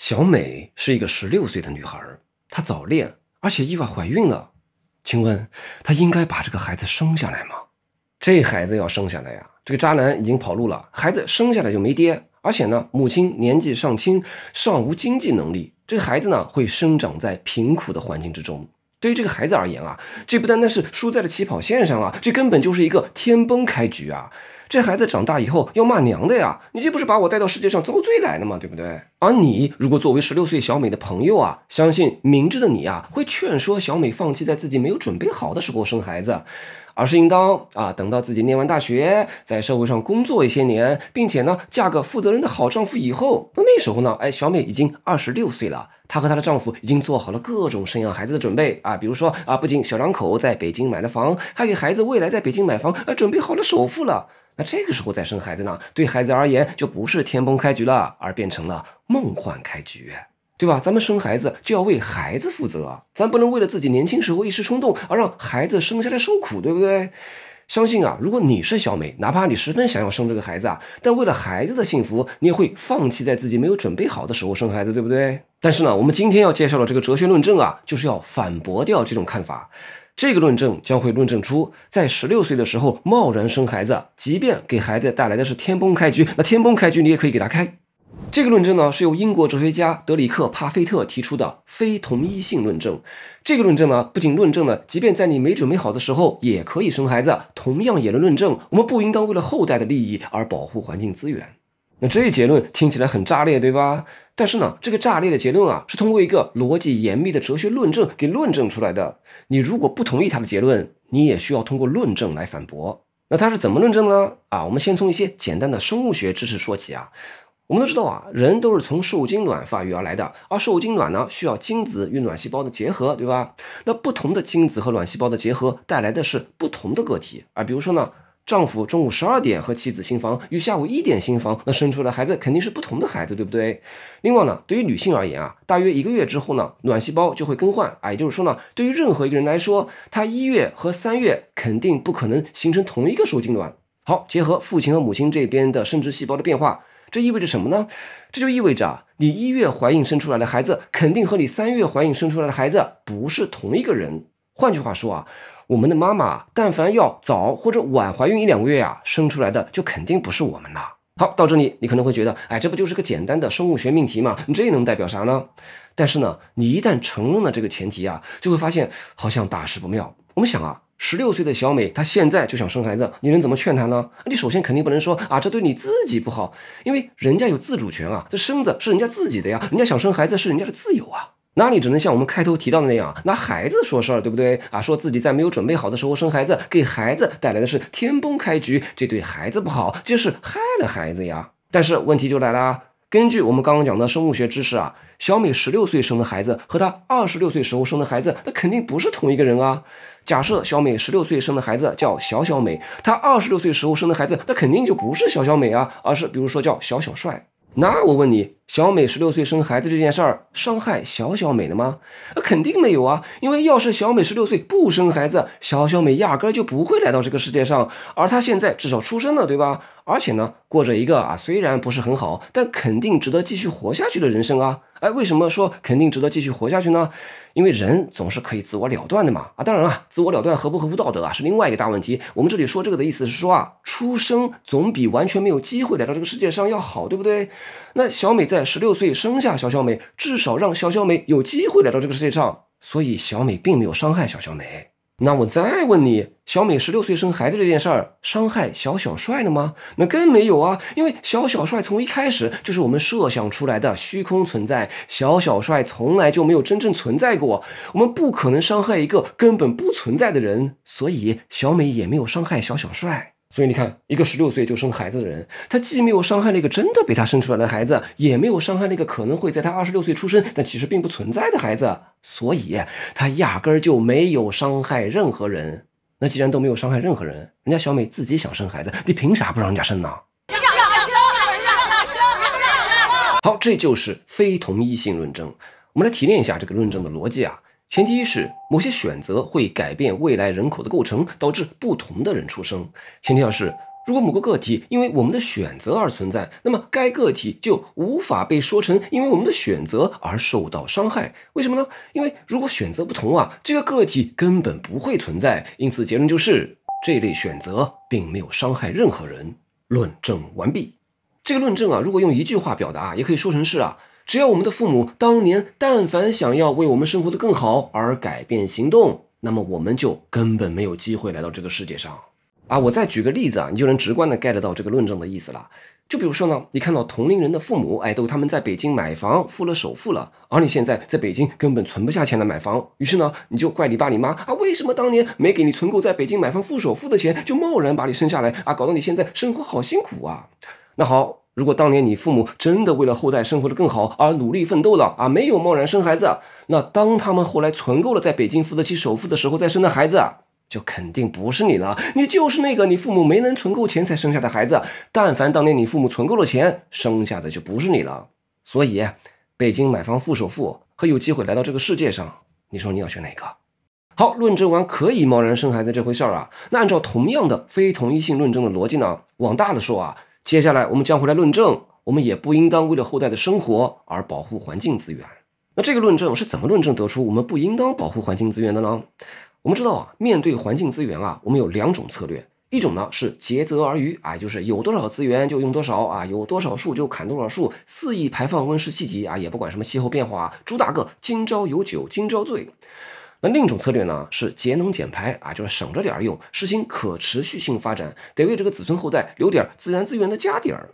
小美是一个16岁的女孩，她早恋，而且意外怀孕了。请问她应该把这个孩子生下来吗？这孩子要生下来呀，这个渣男已经跑路了，孩子生下来就没爹，而且呢，母亲年纪尚轻，尚无经济能力，这个孩子呢会生长在贫苦的环境之中。对于这个孩子而言啊，这不单单是输在了起跑线上啊，这根本就是一个天崩开局啊！这孩子长大以后要骂娘的呀！你这不是把我带到世界上遭罪来了吗？对不对？而你如果作为16岁小美的朋友啊，相信明智的你啊，会劝说小美放弃在自己没有准备好的时候生孩子，而是应当等到自己念完大学，在社会上工作一些年，并且呢，嫁个负责任的好丈夫以后，那时候呢，小美已经26岁了，她和她的丈夫已经做好了各种生养孩子的准备啊，比如说不仅小两口在北京买了房，还给孩子未来在北京买房准备好了首付了。那这个时候再生孩子呢，对孩子而言就不是天崩开局了，而变成了梦幻开局，对吧？咱们生孩子就要为孩子负责，咱不能为了自己年轻时候一时冲动而让孩子生下来受苦，对不对？相信如果你是小美，哪怕你十分想要生这个孩子但为了孩子的幸福，你也会放弃在自己没有准备好的时候生孩子，对不对？但是呢，我们今天要介绍的这个哲学论证就是要反驳掉这种看法。这个论证将会论证出，在16岁的时候贸然生孩子，即便给孩子带来的是天崩开局，那天崩开局你也可以给他开。这个论证呢，是由英国哲学家德里克·帕菲特提出的非同一性论证。这个论证呢，不仅论证了即便在你没准备好的时候也可以生孩子，同样也能论证我们不应当为了后代的利益而保护环境资源。那这一结论听起来很炸裂，对吧？但是呢，这个炸裂的结论是通过一个逻辑严密的哲学论证给论证出来的。你如果不同意他的结论，你也需要通过论证来反驳。那他是怎么论证呢？我们先从一些简单的生物学知识说起我们都知道人都是从受精卵发育而来的，而受精卵呢需要精子与卵细胞的结合，对吧？那不同的精子和卵细胞的结合带来的是不同的个体比如说呢，丈夫中午12点和妻子行房与下午1点行房，那生出来的孩子肯定是不同的孩子，对不对？另外呢，对于女性而言大约1个月之后呢，卵细胞就会更换也就是说呢，对于任何一个人来说，他1月和3月肯定不可能形成同一个受精卵。好，结合父亲和母亲这边的生殖细胞的变化，这意味着什么呢？这就意味着你1月怀孕生出来的孩子肯定和你3月怀孕生出来的孩子不是同一个人。换句话说我们的妈妈但凡要早或者晚怀孕1-2个月生出来的就肯定不是我们了。好，到这里你可能会觉得这不就是个简单的生物学命题吗？这能代表啥呢？但是呢，你一旦承认了这个前提就会发现好像大事不妙。我们想16岁的小美她现在就想生孩子，你能怎么劝她呢？你首先肯定不能说这对你自己不好，因为人家有自主权这身子是人家自己的呀，人家想生孩子是人家的自由哪里只能像我们开头提到的那样拿孩子说事儿，对不对说自己在没有准备好的时候生孩子，给孩子带来的是天崩开局，这对孩子不好，这是害了孩子呀。但是问题就来了根据我们刚刚讲的生物学知识小美16岁生的孩子和她26岁时候生的孩子，那肯定不是同一个人假设小美16岁生的孩子叫小小美，她26岁时候生的孩子，那肯定就不是小小美而是比如说叫小小帅。那我问你，小美16岁生孩子这件事儿伤害小小美了吗？肯定没有因为要是小美16岁不生孩子，小小美压根就不会来到这个世界上，而她现在至少出生了，对吧？而且呢，过着一个虽然不是很好，但肯定值得继续活下去的人生为什么说肯定值得继续活下去呢？因为人总是可以自我了断的嘛当然自我了断合不合乎道德是另外一个大问题。我们这里说这个的意思是说出生总比完全没有机会来到这个世界上要好，对不对？那小美在16岁生下小小美，至少让小小美有机会来到这个世界上，所以小美并没有伤害小小美。那我再问你，小美16岁生孩子这件事儿伤害小小帅了吗？那更没有因为小小帅从一开始就是我们设想出来的虚空存在，小小帅从来就没有真正存在过，我们不可能伤害一个根本不存在的人，所以小美也没有伤害小小帅。所以你看，一个16岁就生孩子的人，他既没有伤害那个真的被他生出来的孩子，也没有伤害那个可能会在他26岁出生但其实并不存在的孩子，所以他压根儿就没有伤害任何人。那既然都没有伤害任何人，人家小美自己想生孩子，你凭啥不让人家生呢？好，这就是非同一性论证。我们来提炼一下这个论证的逻辑前提是某些选择会改变未来人口的构成，导致不同的人出生。前提是如果某个个体因为我们的选择而存在，那么该个体就无法被说成因为我们的选择而受到伤害。为什么呢？因为如果选择不同啊，这个个体根本不会存在。因此结论就是这类选择并没有伤害任何人。论证完毕。这个论证啊，如果用一句话表达，也可以说成是啊，只要我们的父母当年但凡想要为我们生活得更好而改变行动，那么我们就根本没有机会来到这个世界上。我再举个例子啊，你就能直观的 get 到这个论证的意思了。就比如说呢，你看到同龄人的父母，都他们在北京买房付了首付了，而你现在在北京根本存不下钱来买房，于是呢，你就怪你爸你妈为什么当年没给你存够在北京买房付首付的钱，就贸然把你生下来搞到你现在生活好辛苦啊。那好，如果当年你父母真的为了后代生活得更好而努力奋斗了没有贸然生孩子，那当他们后来存够了在北京付得起首付的时候再生的孩子就肯定不是你了，你就是那个你父母没能存够钱才生下的孩子。但凡当年你父母存够了钱，生下的就不是你了。所以北京买房付首付和有机会来到这个世界上，你说你要选哪个？好，论证完可以贸然生孩子这回事儿那按照同样的非同一性论证的逻辑呢，往大了说接下来我们将会来论证，我们也不应当为了后代的生活而保护环境资源。那这个论证是怎么论证得出我们不应当保护环境资源的呢？我们知道面对环境资源我们有两种策略。一种呢是竭泽而渔就是有多少资源就用多少有多少树就砍多少树，肆意排放温室气体也不管什么气候变化主打个今朝有酒今朝醉。那另一种策略呢是节能减排就是省着点用，实行可持续性发展，得为这个子孙后代留点自然资源的家底儿。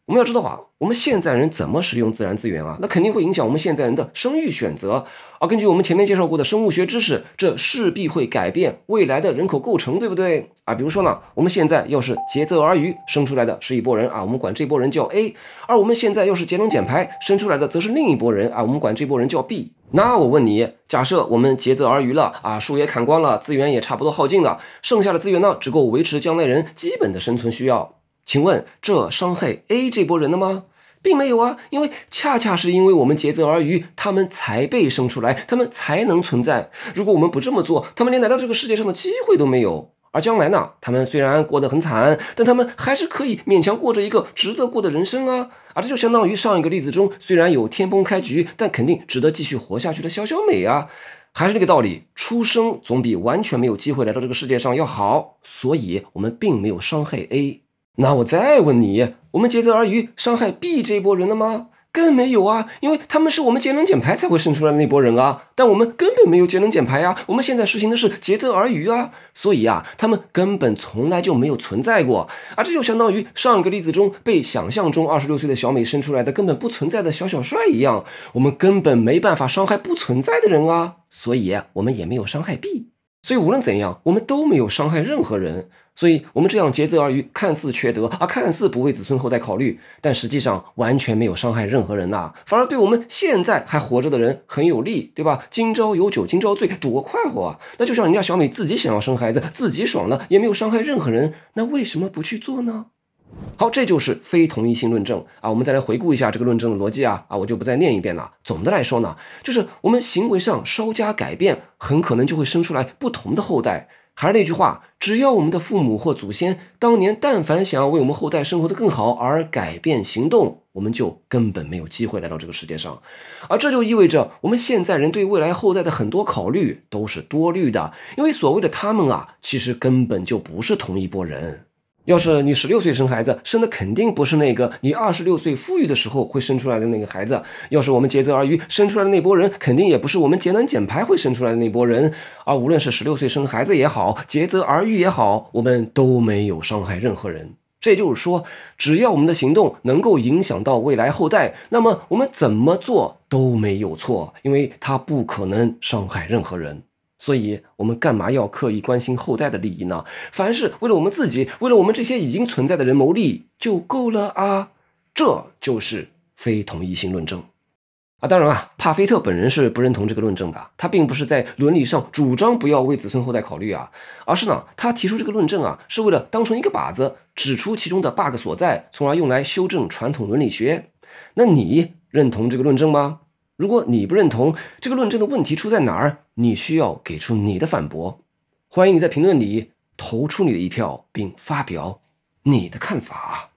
我们要知道我们现在人怎么使用自然资源那肯定会影响我们现在人的生育选择根据我们前面介绍过的生物学知识，这势必会改变未来的人口构成，对不对比如说呢，我们现在要是竭泽而渔，生出来的是一拨人我们管这拨人叫 A， 而我们现在要是节能减排，生出来的则是另一拨人我们管这拨人叫 B。 那我问你，假设我们竭泽而渔了树也砍光了，资源也差不多耗尽了，剩下的资源呢只够维持将来人基本的生存需要，请问这伤害 A 这波人了吗？并没有因为恰恰是因为我们竭泽而渔，他们才被生出来，他们才能存在。如果我们不这么做，他们连来到这个世界上的机会都没有。而将来呢，他们虽然过得很惨，但他们还是可以勉强过着一个值得过的人生这就相当于上一个例子中，虽然有天崩开局，但肯定值得继续活下去的小小美还是那个道理，出生总比完全没有机会来到这个世界上要好，所以我们并没有伤害 A。 那我再问你，我们竭泽而渔伤害 B 这一波人了吗？更没有因为他们是我们节能减排才会生出来的那波人但我们根本没有节能减排我们现在实行的是竭泽而渔所以他们根本从来就没有存在过这就相当于上一个例子中被想象中26岁的小美生出来的根本不存在的小小帅一样，我们根本没办法伤害不存在的人所以我们也没有伤害 B。 所以无论怎样，我们都没有伤害任何人，所以我们这样竭泽而渔，看似缺德看似不为子孙后代考虑，但实际上完全没有伤害任何人反而对我们现在还活着的人很有利，对吧？今朝有酒今朝醉，多快活那就像人家小美自己想要生孩子，自己爽了，也没有伤害任何人，那为什么不去做呢？好，这就是非同一性论证我们再来回顾一下这个论证的逻辑我就不再念一遍了。总的来说呢，就是我们行为上稍加改变，很可能就会生出来不同的后代。还是那句话，只要我们的父母或祖先当年但凡想要为我们后代生活得更好而改变行动，我们就根本没有机会来到这个世界上。而这就意味着我们现在人对未来后代的很多考虑都是多虑的，因为所谓的他们其实根本就不是同一拨人。要是你16岁生孩子，生的肯定不是那个你26岁富裕的时候会生出来的那个孩子。要是我们竭泽而渔生出来的那波人，肯定也不是我们节能减排会生出来的那波人。而无论是16岁生孩子也好，竭泽而渔也好，我们都没有伤害任何人。这也就是说，只要我们的行动能够影响到未来后代，那么我们怎么做都没有错，因为它不可能伤害任何人。所以我们干嘛要刻意关心后代的利益呢？凡是为了我们自己，为了我们这些已经存在的人谋利就够了这就是非同一性论证当然帕菲特本人是不认同这个论证的，他并不是在伦理上主张不要为子孙后代考虑而是呢，他提出这个论证是为了当成一个靶子，指出其中的 bug 所在，从而用来修正传统伦理学。那你认同这个论证吗？如果你不认同这个论证的问题出在哪儿，你需要给出你的反驳。欢迎你在评论里投出你的一票，并发表你的看法